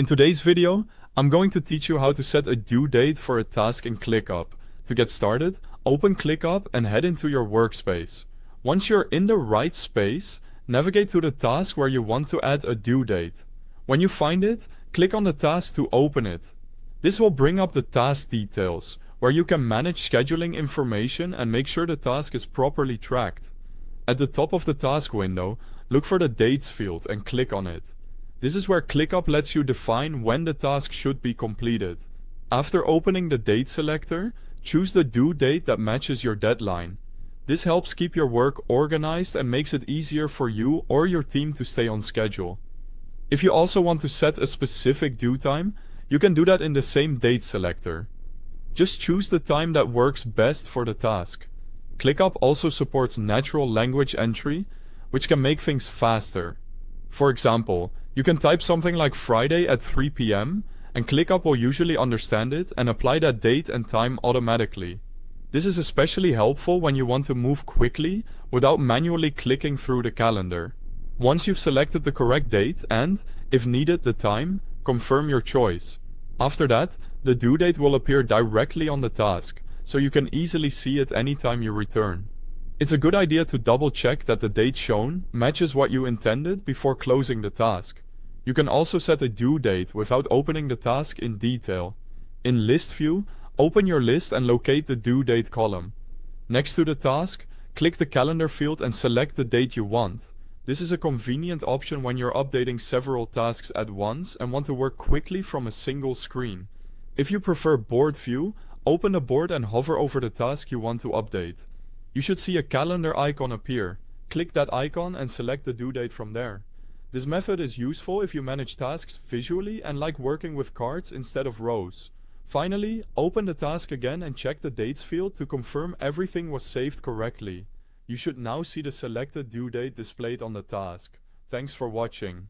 In today's video, I'm going to teach you how to set a due date for a task in ClickUp. To get started, open ClickUp and head into your workspace. Once you're in the right space, navigate to the task where you want to add a due date. When you find it, click on the task to open it. This will bring up the task details, where you can manage scheduling information and make sure the task is properly tracked. At the top of the task window, look for the Dates field and click on it. This is where ClickUp lets you define when the task should be completed. After opening the Date selector, choose the due date that matches your deadline. This helps keep your work organized and makes it easier for you or your team to stay on schedule. If you also want to set a specific due time, you can do that in the same Date selector. Just choose the time that works best for the task. ClickUp also supports natural language entry, which can make things faster. For example, you can type something like Friday at 3 p.m. and ClickUp will usually understand it and apply that date and time automatically. This is especially helpful when you want to move quickly without manually clicking through the calendar. Once you've selected the correct date and, if needed, the time, confirm your choice. After that, the due date will appear directly on the task, so you can easily see it anytime you return. It's a good idea to double check that the date shown matches what you intended before closing the task. You can also set a due date without opening the task in detail. In List View, open your list and locate the due date column. Next to the task, click the calendar field and select the date you want. This is a convenient option when you're updating several tasks at once and want to work quickly from a single screen. If you prefer Board View, open the board and hover over the task you want to update. You should see a calendar icon appear. Click that icon and select the due date from there. This method is useful if you manage tasks visually and like working with cards instead of rows. Finally, open the task again and check the Dates field to confirm everything was saved correctly. You should now see the selected due date displayed on the task. Thanks for watching.